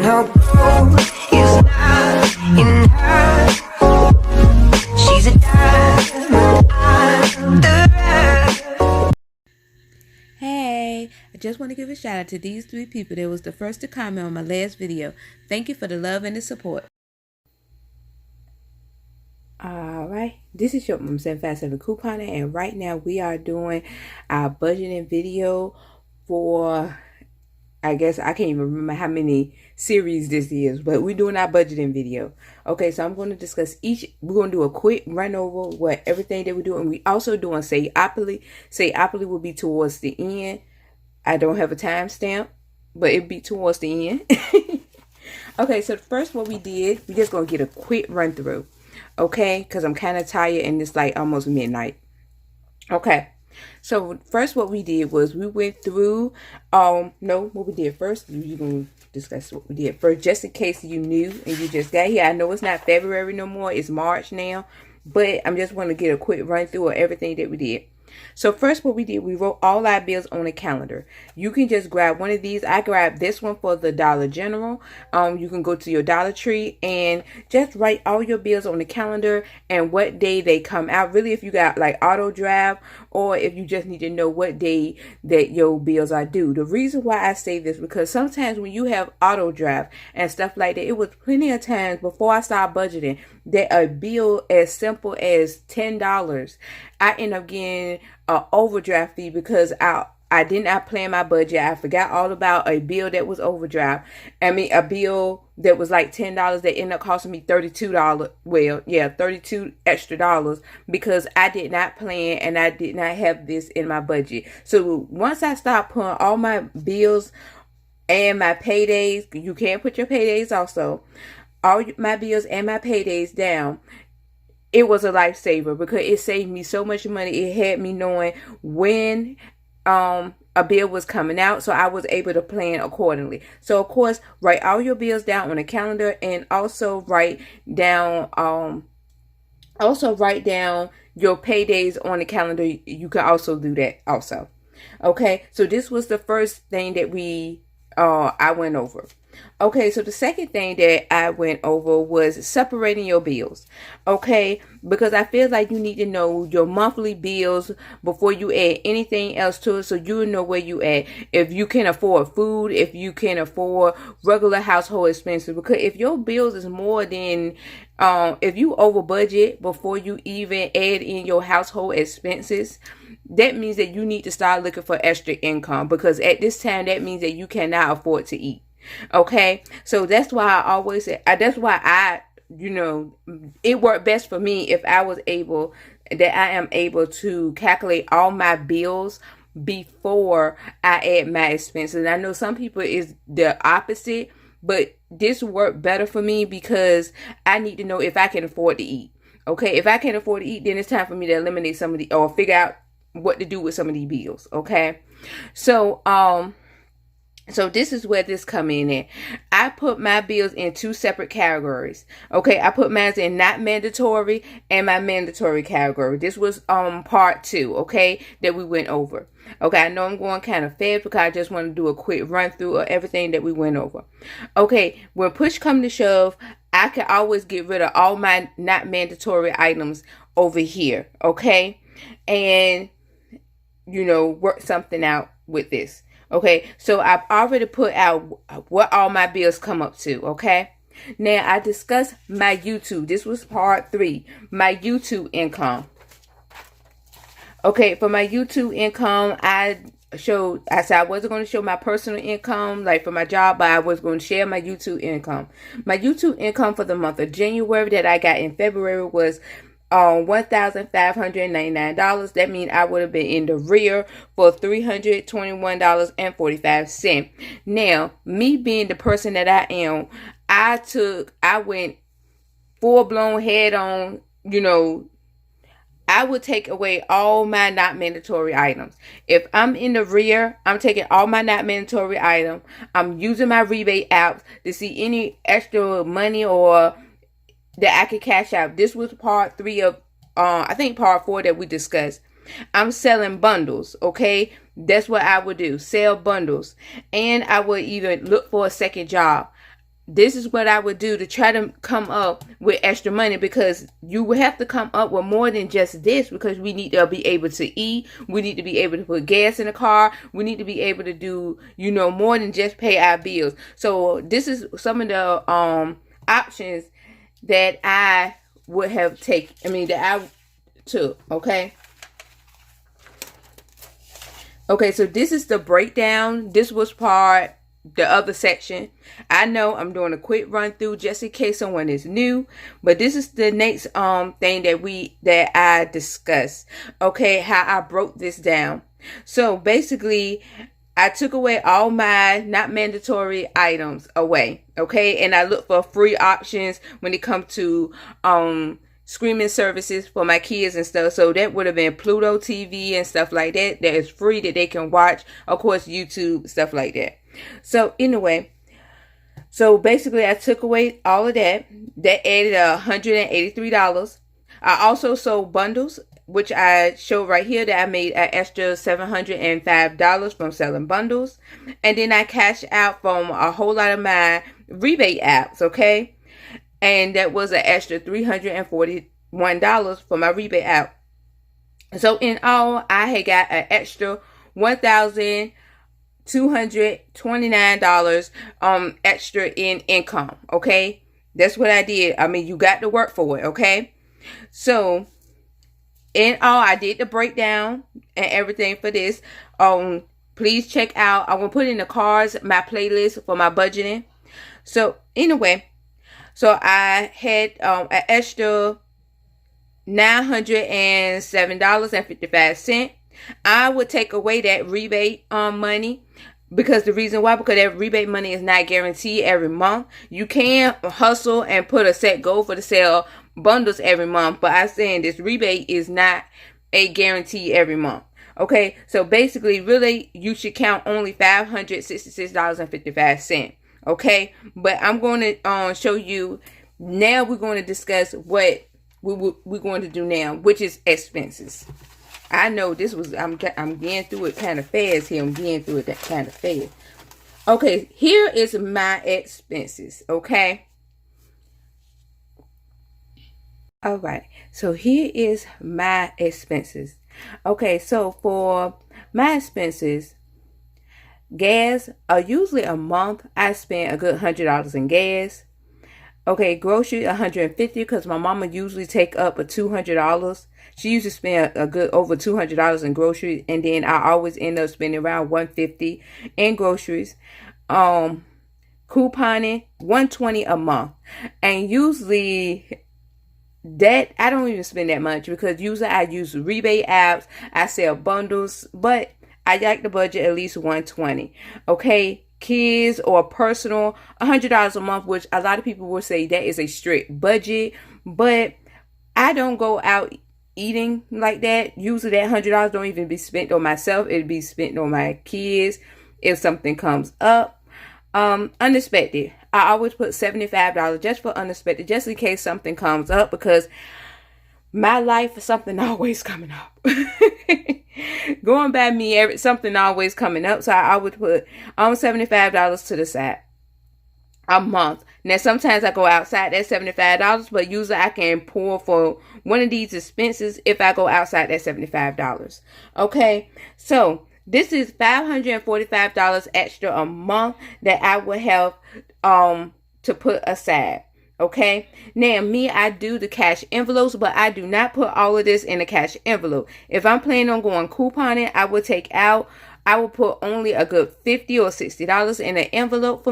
No gold is not in her. She's a diamond under her. Hey, I just want to give a shout out to these 3 people that was the first to comment on my last video. Thank you for the love and the support. Alright, this is your Mom 757 Couponer, and right now we are doing our budgeting video for, I guess I can't even remember how many series this is, but we're doing our budgeting video. Okay, so I'm going to discuss we're going to do a quick run over what everything that we do, and we also doing Sayopoly. Sayopoly will be towards the end. I don't have a timestamp, but it'll be towards the end. Okay, so first what we did, we're just going to get a quick run through. Okay, because I'm kind of tired and it's like almost midnight. Okay, so first what we did was we went through, what we did first, you're going to discuss what we did first, just in case you knew and you just got here. I know it's not February no more, it's March now, but I'm just want to get a quick run through of everything that we did. So first what we did, we wrote all our bills on a calendar. You can just grab one of these. I grabbed this one for the Dollar General. You can go to your Dollar Tree and just write all your bills on the calendar and what day they come out. Really, if you got like auto draft, or if you just need to know what day that your bills are due. The reason why I say this, because sometimes when you have auto draft and stuff like that, it was plenty of times before I started budgeting that a bill as simple as $10, I end up getting an overdraft fee because I did not plan my budget. I forgot all about a bill that was overdraft. I mean, a bill that was like $10 that ended up costing me $32. Well, yeah, $32 extra because I did not plan and I did not have this in my budget. So once I stopped putting all my bills and my paydays, you can put your paydays also, all my bills and my paydays down, it was a lifesaver because it saved me so much money. It had me knowing when a bill was coming out, so I was able to plan accordingly. So of course, write all your bills down on a calendar, and also write down your paydays on the calendar. You can also do that also. Okay, so this was the first thing that I went over. Okay, so the second thing that I went over was separating your bills. Okay, because I feel like you need to know your monthly bills before you add anything else to it, so you know where you at. If you can afford food, if you can afford regular household expenses, because if your bills is more than if you over budget before you even add in your household expenses, that means that you need to start looking for extra income, because at this time that means that you cannot afford to eat. Okay, so that's why I always say, that's why it worked best for me if I am able to calculate all my bills before I add my expenses. And I know some people is the opposite, but this worked better for me because I need to know if I can afford to eat. Okay, if I can't afford to eat, then it's time for me to eliminate some of the, or figure out what to do with some of these bills. Okay, so so this is where this come in at. I put my bills in 2 separate categories. Okay, I put mine in not mandatory and my mandatory category. This was part 2, okay, that we went over. Okay, I know I'm going kind of fast because I just want to do a quick run through of everything that we went over. Okay, when push come to shove, I can always get rid of all my not mandatory items over here. Okay, and work something out with this. Okay, so I've already put out what all my bills come up to. Okay, now I discussed my YouTube. This was part 3, my YouTube income. Okay, for my YouTube income, I said I wasn't going to show my personal income like for my job, but I was going to share my YouTube income. My YouTube income for the month of January that I got in February was $1,599. That means I would have been in the rear for $321.45. Now, me being the person that I am, I went full blown head on, I would take away all my not mandatory items. If I'm in the rear, I'm taking all my not mandatory items. I'm using my rebate apps to see any extra money or that I could cash out. This was part 3 of, I think part 4 that we discussed. I'm selling bundles, okay? That's what I would do, sell bundles. And I would even look for a second job. this is what I would do to try to come up with extra money, because you will have to come up with more than just this, because we need to be able to eat. We need to be able to put gas in the car. We need to be able to do, more than just pay our bills. So this is some of the options that I would have that I took, okay? Okay, so this is the breakdown. This was the other section. I know I'm doing a quick run through just in case someone is new, but this is the next thing that I discussed. Okay, how I broke this down. So basically, I took away all my not mandatory items away. Okay, and I looked for free options when it comes to streaming services for my kids and stuff. So that would have been Pluto TV and stuff like that. That is free, that they can watch. Of course, YouTube, stuff like that. So anyway, so basically I took away all of that. That added $183. I also sold bundles, which I showed right here that I made an extra $705 from selling bundles. And then I cashed out from a whole lot of my rebate apps, okay? And that was an extra $341 for my rebate app. So in all, I had got an extra $1,229 extra in income, okay? That's what I did. You got to work for it, okay? So in all, I did the breakdown and everything for this. Please check out, I'm going to put in the cards my playlist for my budgeting. So anyway, so I had an extra $907.55. I would take away that rebate money, because the reason why, because that rebate money is not guaranteed every month. You can hustle and put a set goal for to sell bundles every month, but I'm saying this rebate is not a guarantee every month. Okay, so basically, really, you should count only $566.55. Okay, but I'm going to show you now. We're going to discuss what we're going to do now, which is expenses. I know this was, I'm getting through it kind of fast here. I'm getting through it that kind of fast. Okay, here is my expenses, okay? All right, so here is my expenses. Okay, so for my expenses, gas, usually a month, I spend a good $100 in gas. Okay, grocery, $150, because my mama usually take up a $200. She usually spend a good over $200 in groceries, and then I always end up spending around $150 in groceries. Couponing, $120 a month, and usually that I don't even spend that much, because usually I use rebate apps, I sell bundles, but I like to budget at least $120. Okay, kids or personal, $100 a month, which a lot of people will say that is a strict budget, but I don't go out eating like that. Usually that $100 don't even be spent on myself. It'd be spent on my kids if something comes up. Unexpected, I always put $75 just for unexpected, just in case something comes up, because my life, something always coming up. Going by me, something always coming up. So I would put $75 to the side a month. Now sometimes I go outside that $75, but usually I can pour for one of these expenses if I go outside that $75. Okay, so this is $545 extra a month that I would have to put aside. Okay, now me, I do the cash envelopes, but I do not put all of this in a cash envelope. If I'm planning on going couponing, I will put only a good $50 or $60 in an envelope for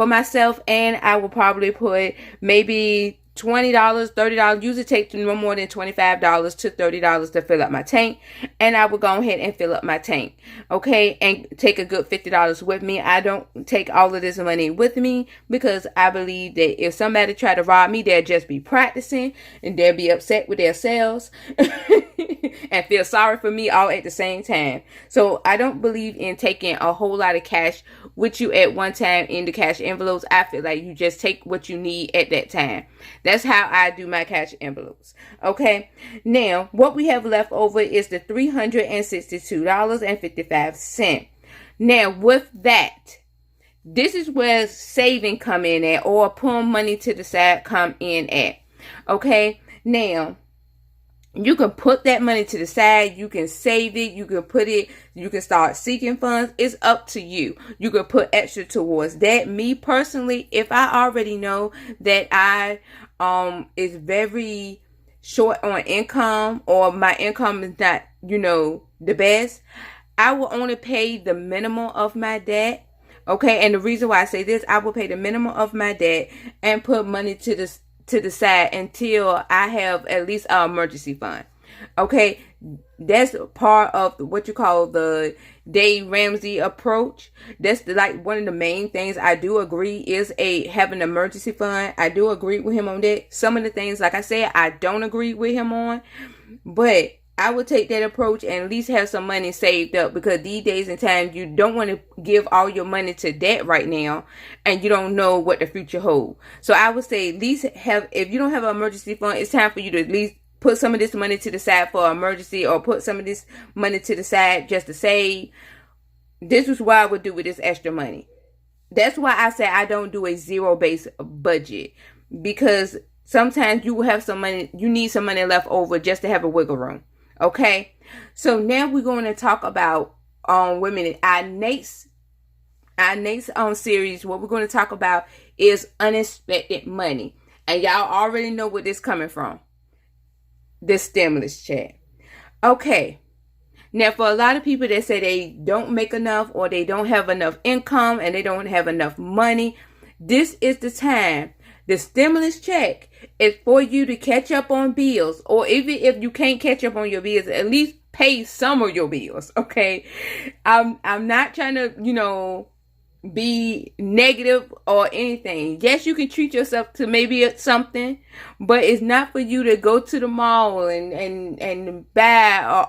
myself, and I will probably put maybe $20, $30, usually take no more than $25 to $30 to fill up my tank, and I will go ahead and fill up my tank, okay, and take a good $50 with me. I don't take all of this money with me, because I believe that if somebody try to rob me, they'll just be practicing, and they'll be upset with themselves and feel sorry for me all at the same time. So I don't believe in taking a whole lot of cash with you at one time in the cash envelopes. I feel like you just take what you need at that time. That's how I do my cash envelopes. Okay, now what we have left over is the $362.55. Now with that, This is where saving come in at, or pulling money to the side come in at. Okay, now you can put that money to the side, you can save it, you can put it, you can start seeking funds. It's up to you. You can put extra towards that. Me personally, if I already know that I is very short on income, or my income is not, the best, I will only pay the minimum of my debt. Okay, and the reason why I say this, I will pay the minimum of my debt and put money to the side until I have at least an emergency fund. Okay, that's part of what you call the Dave Ramsey approach. That's like one of the main things I do agree is having an emergency fund. I do agree with him on that. Some of the things, like I said, I don't agree with him on, but I would take that approach and at least have some money saved up, because these days and times you don't want to give all your money to debt right now, and you don't know what the future holds. So I would say at least if you don't have an emergency fund, it's time for you to at least put some of this money to the side for an emergency, or put some of this money to the side just to save. This is what I would do with this extra money. That's why I say I don't do a zero-based budget, because sometimes you will have some money, you need some money left over just to have a wiggle room. Okay, so now we're going to talk about women. Our next series, what we're going to talk about is unexpected money, and y'all already know where this coming from. This stimulus check. Okay, now for a lot of people that say they don't make enough, or they don't have enough income, and they don't have enough money, this is the time. The stimulus check is for you to catch up on bills, or even if you can't catch up on your bills, at least pay some of your bills. Okay, I'm not trying to be negative or anything. Yes, you can treat yourself to maybe something, but it's not for you to go to the mall and buy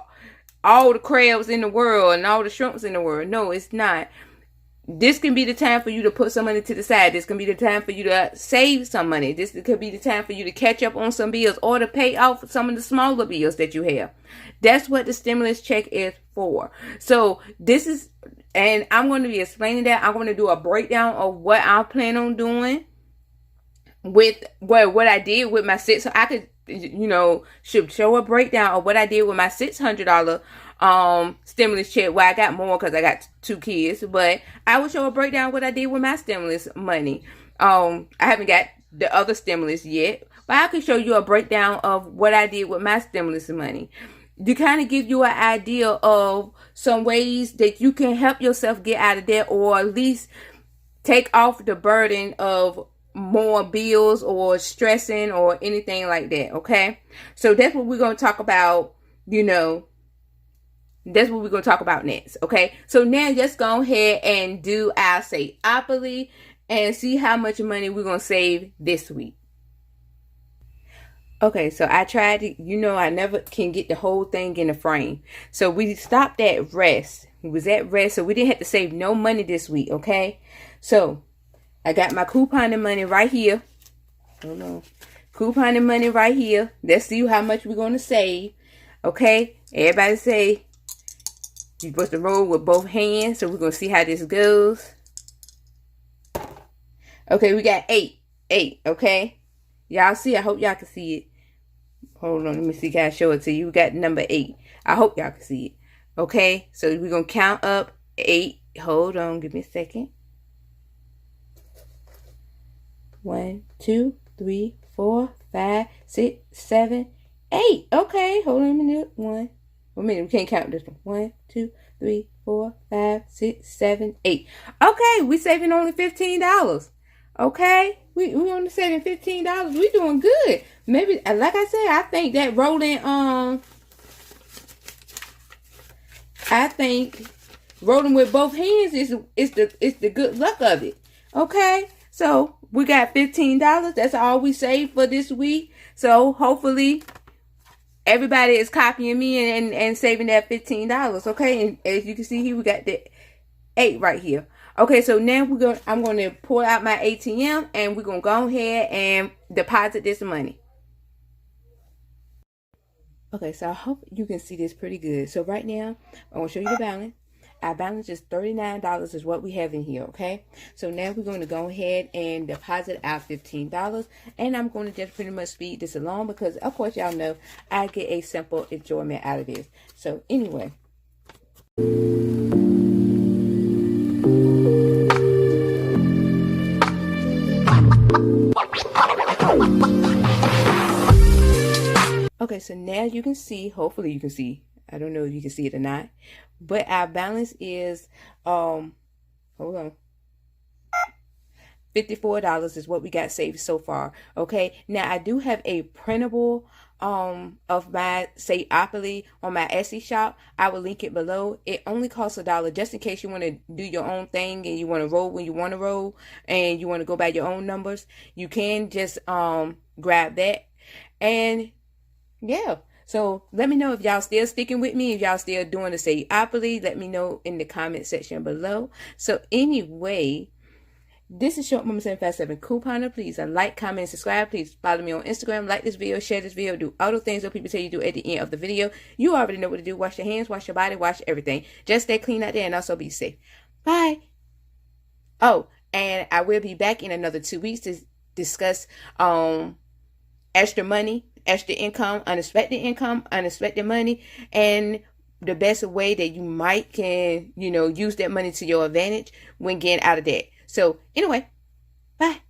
all the crabs in the world and all the shrimps in the world. No, it's not. This can be the time for you to put some money to the side. This can be the time for you to save some money. This could be the time for you to catch up on some bills, or to pay off some of the smaller bills that you have. That's what the stimulus check is for. So this is, and I'm going to be explaining that. I'm going to do a breakdown of what I plan on doing with what I did with my so I could, should show a breakdown of what I did with my $600 stimulus check. Well, I got more because I got 2 kids, but I will show a breakdown of what I did with my stimulus money. I haven't got the other stimulus yet, but I can show you a breakdown of what I did with my stimulus money to kind of give you an idea of some ways that you can help yourself get out of debt, or at least take off the burden of more bills or stressing or anything like that. Okay, so that's what we're going to talk about. That's what we're going to talk about next. Okay, so now let's go ahead and do our Saveopoly and see how much money we're going to save this week. Okay, so I tried to, I never can get the whole thing in the frame. So we stopped at rest. We was at rest, so we didn't have to save no money this week. Okay, so I got my couponing money right here. Hold on. Couponing money right here. Let's see how much we're going to save. Okay, everybody say you're supposed to roll with both hands. So we're going to see how this goes. Okay, we got 8. Okay, y'all see? I hope y'all can see it. Hold on, let me see. Can I show it to you? We got number 8. I hope y'all can see it. Okay, so we're going to count up 8. Hold on, give me a second. 1, 2, 3, 4, 5, 6, 7, 8. Okay, hold on a minute. 1 minute. We can't count this one. 1, 2, 3, 4, 5, 6, 7, 8. Okay, we saving only $15. Okay, we only saving $15. We doing good. Maybe, like I said, I think that rolling with both hands is the good luck of it. Okay, so we got $15. That's all we saved for this week. So hopefully everybody is copying me and saving that $15. Okay, and as you can see here, we got the 8 right here. Okay, so now I'm going to pull out my ATM, and we're going to go ahead and deposit this money. Okay, so I hope you can see this pretty good. So right now, I'm going to show you the balance. our balance is $39 is what we have in here, okay? So now we're going to go ahead and deposit our $15. And I'm going to just pretty much speed this along because, of course, y'all know I get a simple enjoyment out of this. So anyway. Okay, so now you can see, hopefully you can see, I don't know if you can see it or not, but our balance is, hold on, $54 is what we got saved so far. Okay, now I do have a printable of my Say-opoly on my Etsy shop. I will link it below. It only costs $1 just in case you want to do your own thing and you want to roll when you want to roll and you want to go by your own numbers. You can just grab that. And yeah, so let me know if y'all still sticking with me, if y'all still doing the Say-opoly. Let me know in the comment section below. So anyway, this is Short Mama 757 Couponer. Please like, comment, subscribe. Please follow me on Instagram. Like this video, share this video, do all the things that people tell you to do at the end of the video. You already know what to do. Wash your hands, wash your body, wash everything. Just stay clean out there and also be safe. Bye. Oh, and I will be back in another 2 weeks to discuss extra money, extra income, unexpected money, and the best way that you might can, use that money to your advantage when getting out of debt. So anyway, bye.